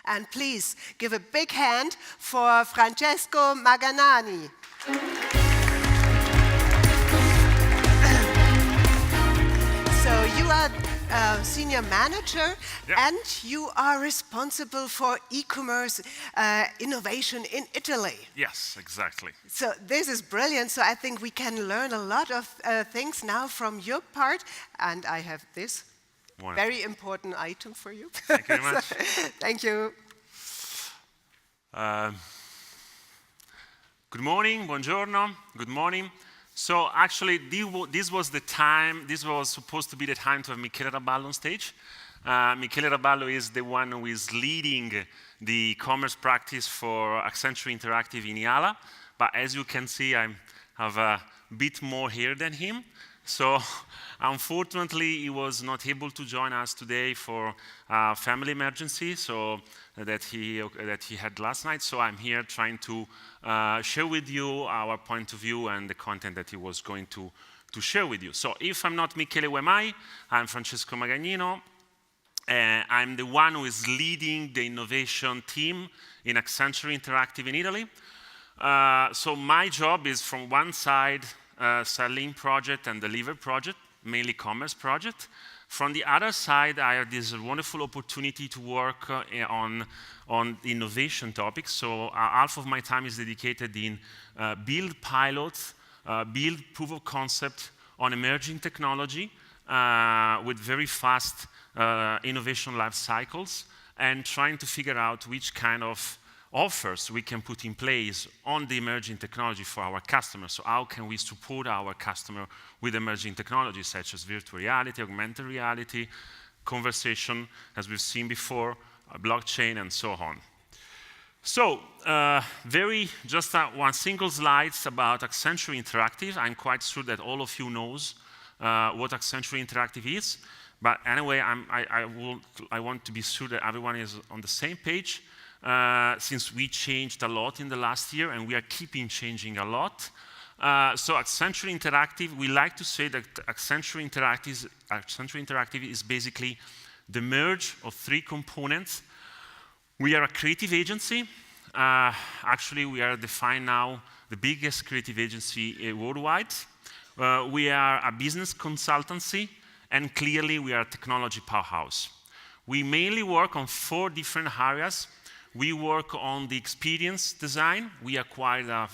And please give a big hand for Francesco Magagnino. So you are senior manager, and you are responsible for e-commerce innovation in Italy. Yes, exactly. So this is brilliant. So I think we can learn a lot of things now from your part. And I have this very important item for you. Thank you very much. Thank you. Good morning, buongiorno, good morning. So actually, this was supposed to be the time to have Michele Raballo on stage. Michele Raballo is the one who is leading the commerce practice for Accenture Interactive in IALA. But as you can see, I have a bit more hair than him. So unfortunately, he was not able to join us today for a family emergency that he had last night. So I'm here trying to share with you our point of view and the content that he was going to share with you. So if I'm not Michele, who am I? I'm Francesco Magagnino. I'm the one who is leading the innovation team in Accenture Interactive in Italy. So my job is, from one side, selling project and deliver project, mainly commerce project. From the other side, I have this wonderful opportunity to work on innovation topics. So half of my time is dedicated in build pilots, build proof of concept on emerging technology with very fast innovation life cycles, and trying to figure out which kind of offers we can put in place on the emerging technology for our customers. So how can we support our customer with emerging technologies such as virtual reality, augmented reality, conversation, as we've seen before, blockchain, and so on. So just one single slide about Accenture Interactive. I'm quite sure that all of you knows what Accenture Interactive is. But anyway, I want to be sure that everyone is on the same page. Since we changed a lot in the last year, and we are keeping changing a lot. So Accenture Interactive, we like to say that Accenture Interactive is basically the merge of three components. We are a creative agency. Actually, we are defined now the biggest creative agency worldwide. We are a business consultancy, and clearly we are a technology powerhouse. We mainly work on 4 different areas. We work on the experience design. We acquired a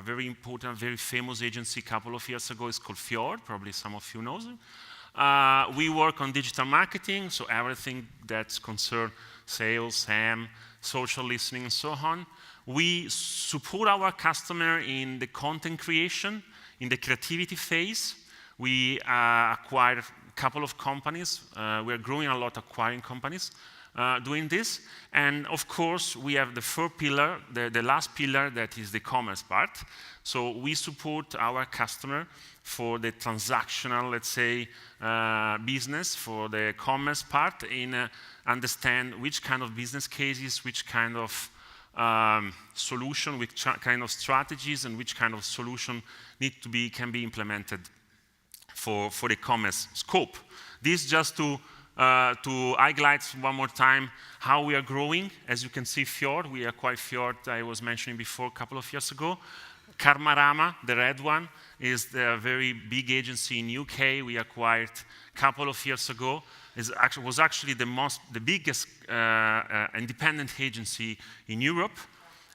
very important, very famous agency a couple of years ago. It's called Fjord. Probably some of you know it. We work on digital marketing, so everything that's concerned sales, SAM, social listening, and so on. We support our customer in the content creation, in the creativity phase. We acquired a couple of companies. We are growing a lot, acquiring companies. Doing this, and of course we have the 4th pillar, the last pillar, that is the commerce part. So we support our customer for the transactional, let's say, business, for the commerce part, in understand which kind of business cases, which kind of solution, which kind of strategies, and which kind of solution can be implemented for the commerce scope. This just to highlight one more time how we are growing. As you can see, Fjord, we acquired Fjord, I was mentioning before, a couple of years ago. Karmarama, the red one, is the very big agency in UK. We acquired a couple of years ago. It was actually the biggest independent agency in Europe.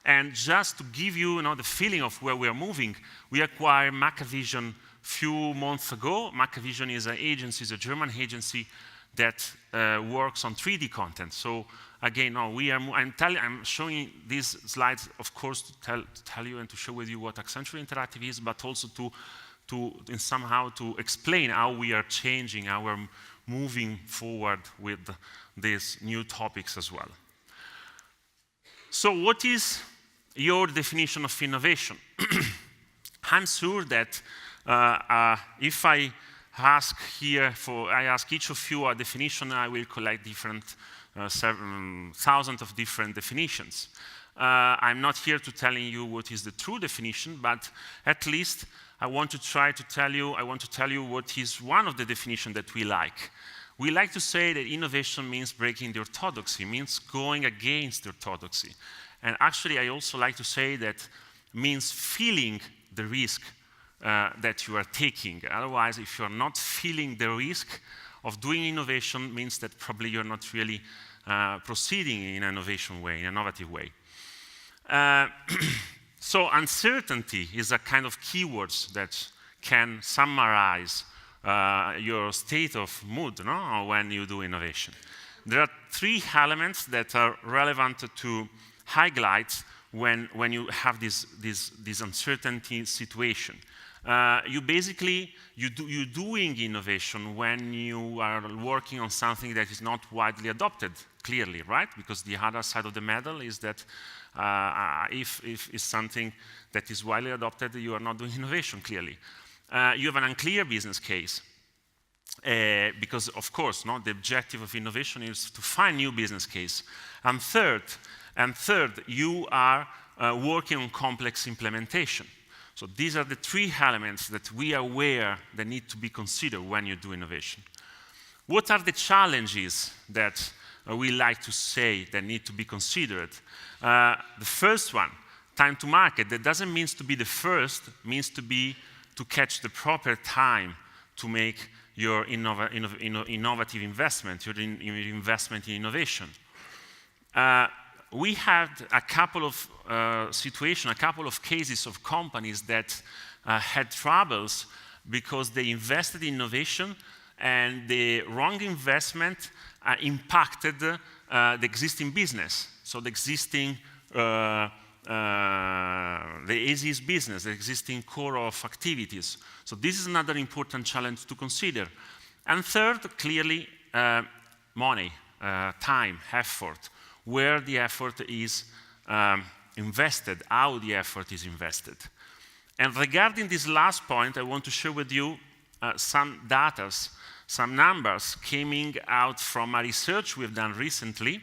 And just to give you, the feeling of where we are moving, we acquired Magagnino a few months ago. Magagnino is an agency, is a German agency that works on 3D content. So again, I'm showing these slides, of course, to tell you and to share with you what Accenture Interactive is, but also to somehow to explain how we are changing, how we're moving forward with these new topics as well. So what is your definition of innovation? I'm sure that if I ask each of you a definition, I will collect different thousands of different definitions. I'm not here to telling you what is the true definition, but at least I want to tell you what is one of the definitions that we like. We like to say that innovation means breaking the orthodoxy, means going against the orthodoxy. And actually, I also like to say that means feeling the risk that you are taking. Otherwise, if you're not feeling the risk of doing innovation, means that probably you're not really proceeding in an innovation way, in an innovative way. So uncertainty is a kind of keywords that can summarize your state of mood, no? When you do innovation. There are three elements that are relevant to highlight when you have this uncertainty situation. You're doing innovation when you are working on something that is not widely adopted, clearly, right? Because the other side of the medal is that if it's something that is widely adopted, you are not doing innovation, clearly. You have an unclear business case. Because, of course, the objective of innovation is to find new business case. And third, you are working on complex implementation. So these are the three elements that we are aware that need to be considered when you do innovation. What are the challenges that we like to say that need to be considered? The first one, time to market. That doesn't mean to be the first, means to catch the proper time to make your innovative investment, your investment in innovation. We had a couple of situations, a couple of cases of companies that had troubles because they invested in innovation and the wrong investment impacted the existing business. So the existing, the ASIS business, the existing core of activities. So this is another important challenge to consider. And third, clearly, money, time, effort, where the effort is invested, how the effort is invested. And regarding this last point, I want to share with you some data, some numbers coming out from a research we've done recently,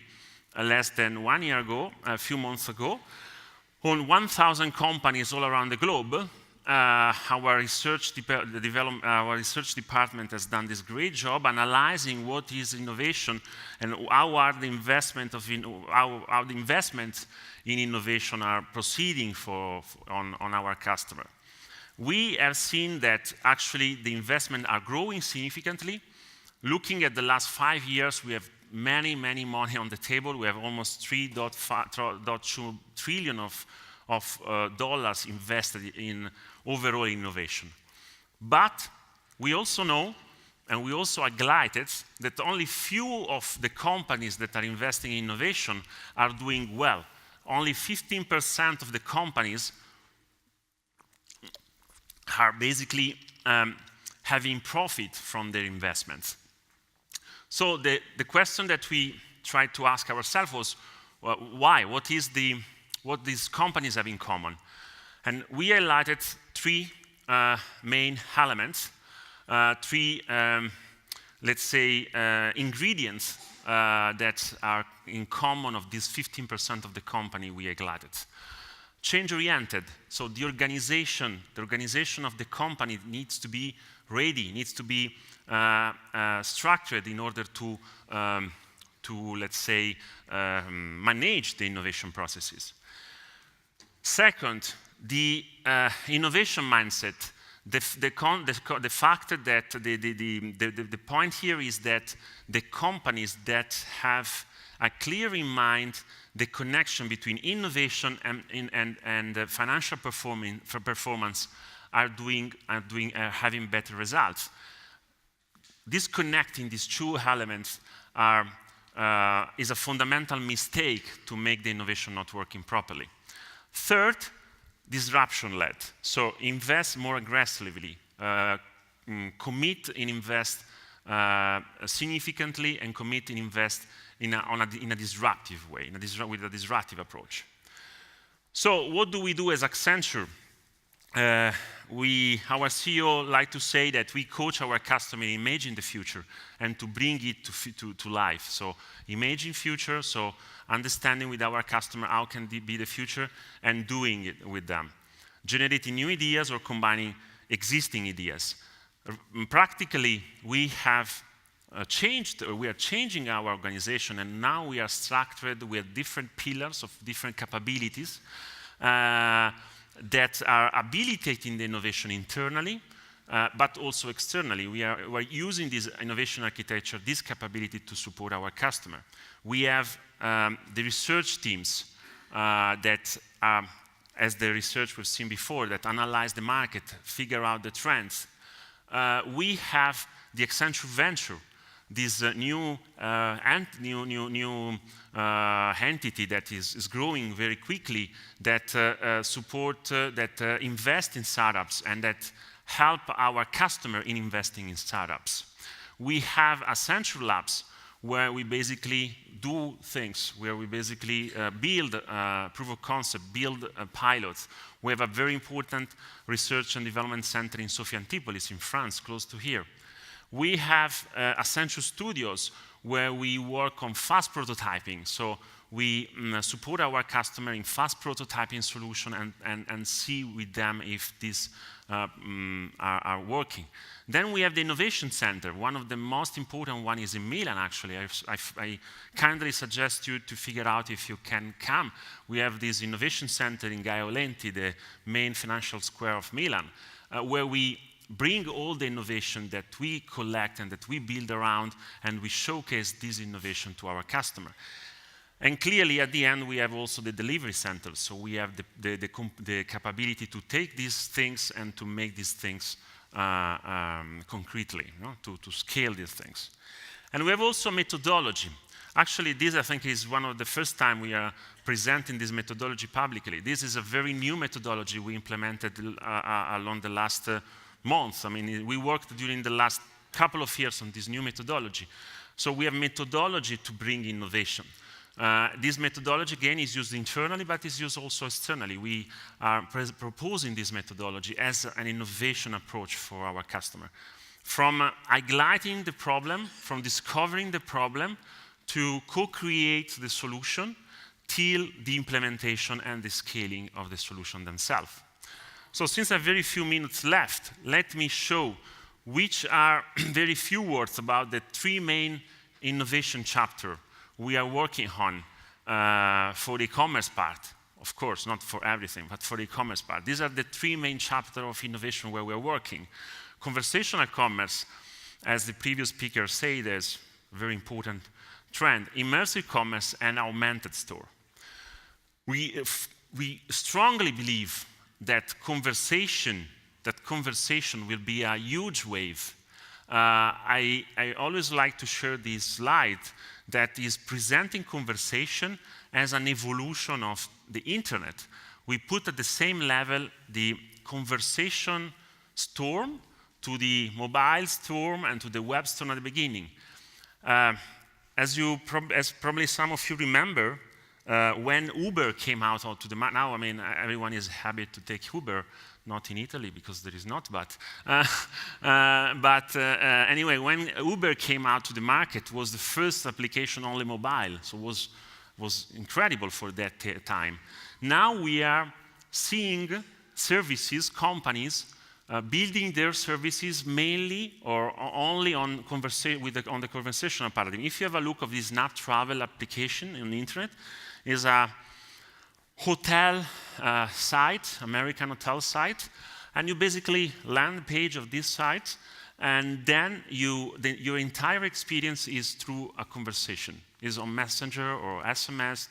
less than 1 year ago, a few months ago, on 1,000 companies all around the globe. Our research department has done this great job analyzing what is innovation and how are the investment how the investments in innovation are proceeding on our customer. We have seen that actually the investment are growing significantly. Looking at the last 5 years, we have many money on the table. We have almost 3.2 trillion of dollars invested in overall innovation. But we also know, and we also highlighted, that only few of the companies that are investing in innovation are doing well. Only 15% of the companies are basically having profit from their investments. So the question that we tried to ask ourselves was, why? What these companies have in common? And we highlighted three main elements, three, let's say, ingredients that are in common of these 15% of the company we highlighted. Change-oriented, so the organization of the company needs to be ready, needs to be structured in order to let's say, manage the innovation processes. Second, the innovation mindset. The fact that the point here is that the companies that have a clear in mind the connection between innovation and financial performance are having better results. Disconnecting these two elements is a fundamental mistake to make the innovation not working properly. Third, disruption-led. So invest more aggressively, commit and invest significantly, and commit and invest in a disruptive way, with a disruptive approach. So what do we do as Accenture? Our CEO like to say that we coach our customer in imagine the future and to bring it to life. So imagine future, so understanding with our customer how can it be the future and doing it with them. Generating new ideas or combining existing ideas. Practically, we have we are changing our organization, and now we are structured with different pillars of different capabilities that are habilitating the innovation internally, but also externally. We're using this innovation architecture, this capability to support our customer. We have the research teams that, as the research we've seen before, that analyze the market, figure out the trends. We have the Accenture Venture, this new entity that is growing very quickly, that that invest in startups and that help our customer in investing in startups. We have Accenture Labs, where we basically do things, where we basically build proof of concept, build pilots. We have a very important research and development center in Sophia Antipolis in France, close to here. We have Accenture Studios, where we work on fast prototyping. So we support our customer in fast prototyping solution and see with them if these are working. Then we have the Innovation Center. One of the most important one is in Milan, actually. I kindly suggest you to figure out if you can come. We have this Innovation Center in Gaia Olenti, the main financial square of Milan, where we bring all the innovation that we collect and that we build around, and we showcase this innovation to our customer. And clearly, at the end, we have also the delivery centers. So we have the capability to take these things and to make these things concretely, to scale these things. And we have also methodology. Actually, this, I think, is one of the first time we are presenting this methodology publicly. This is a very new methodology we implemented along the last months. I mean, we worked during the last couple of years on this new methodology. So we have methodology to bring innovation. This methodology, again, is used internally, but is used also externally. We are proposing this methodology as an innovation approach for our customer. From highlighting the problem, from discovering the problem, to co-create the solution, till the implementation and the scaling of the solution themselves. So since I have very few minutes left, let me show which are very few words about the three main innovation chapters we are working on for the e-commerce part. Of course, not for everything, but for the e-commerce part. These are the three main chapters of innovation where we are working. Conversational commerce, as the previous speaker said, is a very important trend. Immersive commerce and augmented store. We strongly believe that conversation will be a huge wave. I always like to share this slide that is presenting conversation as an evolution of the internet. We put at the same level the conversation storm to the mobile storm and to the web storm at the beginning. As probably some of you remember, when Uber came out onto the market, now I mean everyone is happy to take Uber, not in Italy because there is not, but anyway, when Uber came out to the market, was the first application only mobile, so was incredible for that time. Now we are seeing services, companies building their services mainly or only on the conversational paradigm. If you have a look of this Snap Travel application on the internet, is a hotel site, American hotel site, and you basically land the page of this site, and then your entire experience is through a conversation. Is on Messenger or SMS.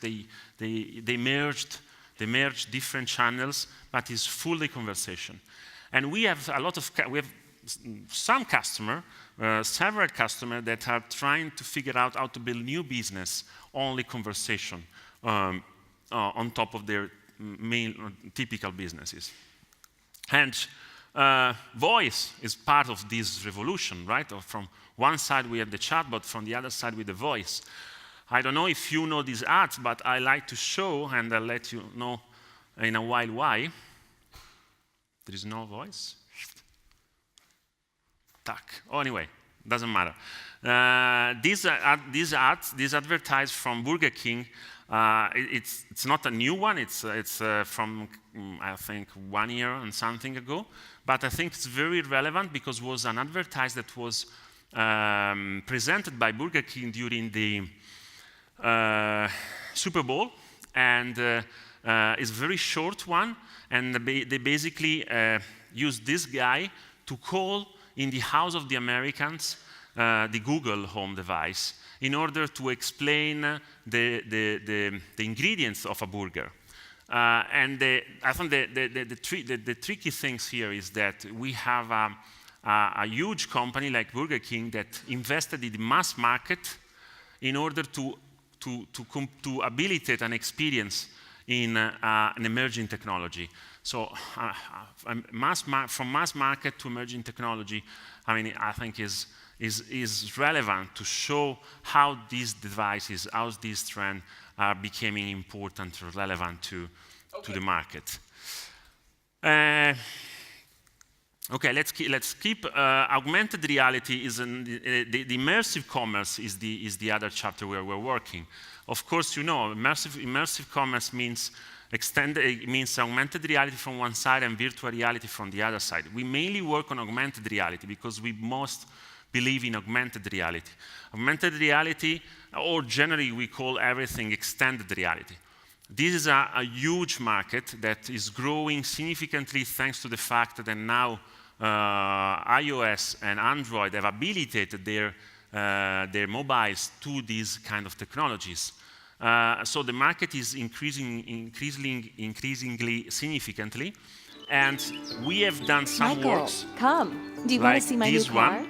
They merged different channels, but it's fully conversation. And we have some customer, several customers that are trying to figure out how to build new business, only conversation on top of their main typical businesses. And voice is part of this revolution, right? Or from one side we have the chatbot, from the other side with the voice. I don't know if you know these ads, but I like to show, and I'll let you know in a while why. There is no voice. Tack. Oh, anyway, doesn't matter. These advertise from Burger King. It's not a new one. It's from I think 1 year and something ago. But I think it's very relevant because it was an advertise that was presented by Burger King during the Super Bowl, and it's a very short one, and they basically used this guy to call in the House of the Americans the Google Home device in order to explain the ingredients of a burger. And I think the tricky things here is that we have a huge company like Burger King that invested in the mass market in order to habilitate an experience in an emerging technology. So from mass market to emerging technology, I mean, I think is relevant to show how these devices, how these trends are becoming important or relevant to the market. Okay, let's keep augmented reality is the immersive commerce is the other chapter where we're working. Of course, you know, immersive commerce means augmented reality from one side and virtual reality from the other side. We mainly work on augmented reality because we most believe in augmented reality. Augmented reality, or generally we call everything extended reality. This is a huge market that is growing significantly thanks to the fact that now iOS and Android have habilitated their mobiles to these kind of technologies. So the market is increasingly significantly, and we have done some works. Come. Do you want to see my new car?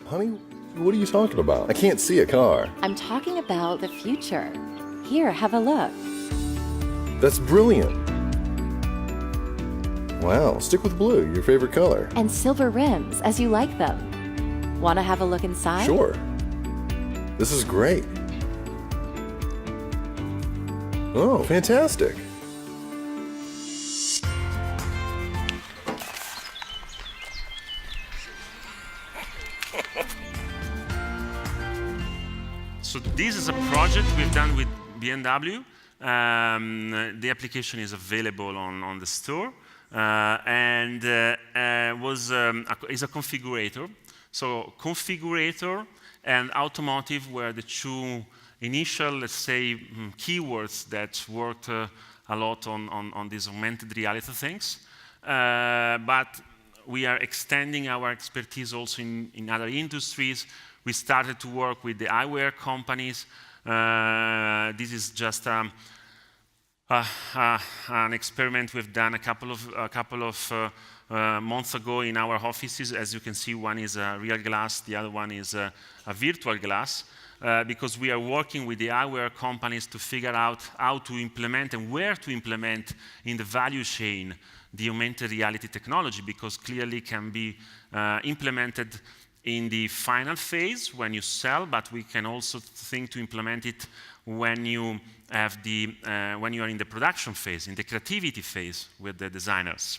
Honey, what are you talking about? I can't see a car. I'm talking about the future. Here, have a look. That's brilliant. Wow, stick with blue, your favorite color. And silver rims, as you like them. Want to have a look inside? Sure. This is great. Oh, fantastic. So this is a project we've done with BMW. The application is available on the store, and is a configurator. So configurator and automotive were the two initial, let's say, keywords that worked a lot on these augmented reality things. But we are extending our expertise also in other industries. We started to work with the eyewear companies. This is just an experiment we've done a couple of months ago in our offices. As you can see, one is a real glass, the other one is a virtual glass, because we are working with the eyewear companies to figure out how to implement and where to implement in the value chain the augmented reality technology, because clearly it can be implemented in the final phase when you sell, but we can also think to implement it when you have when you are in the production phase, in the creativity phase with the designers.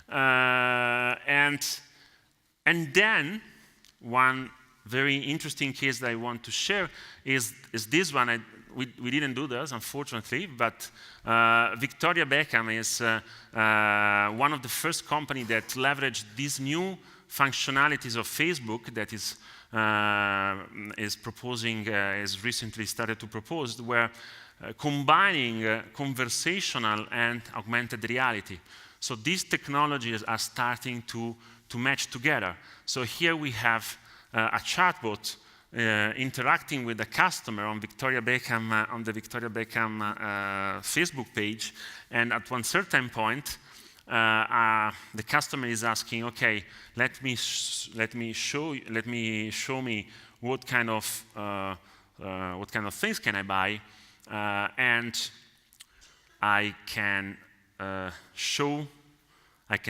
And then one very interesting case that I want to share is this one. We didn't do this, unfortunately, but Victoria Beckham is one of the first companies that leveraged these new functionalities of Facebook that is proposing, has recently started to propose, where combining conversational and augmented reality. So these technologies are starting to match together. So here we have a chatbot interacting with the customer on Victoria Beckham on the Victoria Beckham Facebook page, and at one certain point, the customer is asking, okay, let me show me what kind of things can I buy, and I can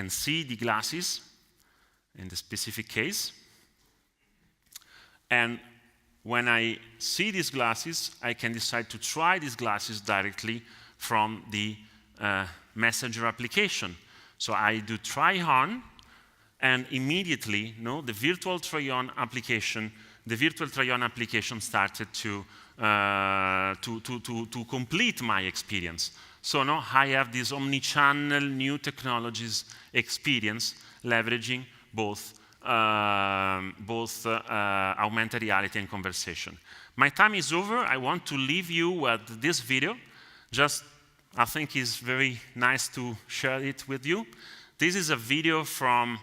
see the glasses in the specific case, and when I see these glasses, I can decide to try these glasses directly from the Messenger application. So I do try on, and immediately, the virtual try-on application started to complete my experience. So now I have this omni-channel new technologies experience, leveraging both both augmented reality and conversation. My time is over. I want to leave you with this video. Just, I think it's very nice to share it with you. This is a video from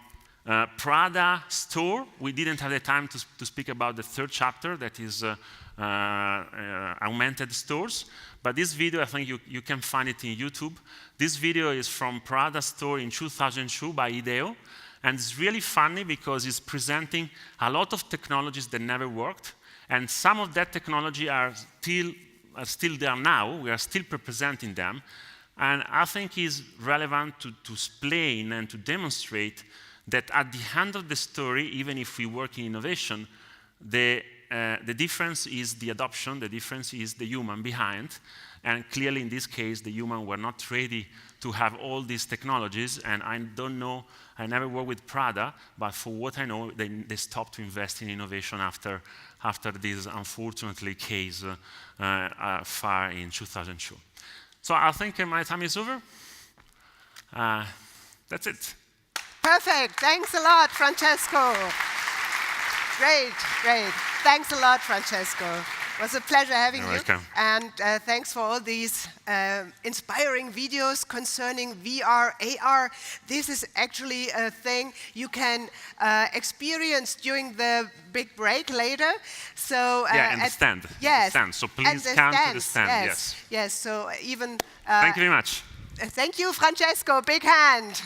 Prada store. We didn't have the time to speak about the third chapter, that is augmented stores. But this video, I think you can find it in YouTube. This video is from Prada store in 2002 by Ideo. And it's really funny because it's presenting a lot of technologies that never worked. And some of that technology are still there now. We are still representing them. And I think it's relevant to explain and to demonstrate that at the end of the story, even if we work in innovation, the difference is the adoption, the difference is the human behind. And clearly, in this case, the human were not ready to have all these technologies. And I don't know, I never worked with Prada, but for what I know, they stopped to invest in innovation after this, unfortunately, case far in 2002. So I think my time is over. That's it. Perfect. Thanks a lot, Francesco. Great, great. Thanks a lot, Francesco. It was a pleasure having you. You're welcome. And thanks for all these inspiring videos concerning VR, AR. This is actually a thing you can experience during the big break later. So and the stand. Yes. The stand. So please come to the stand. Yes. Yes. So even. Thank you very much. Thank you, Francesco. Big hand.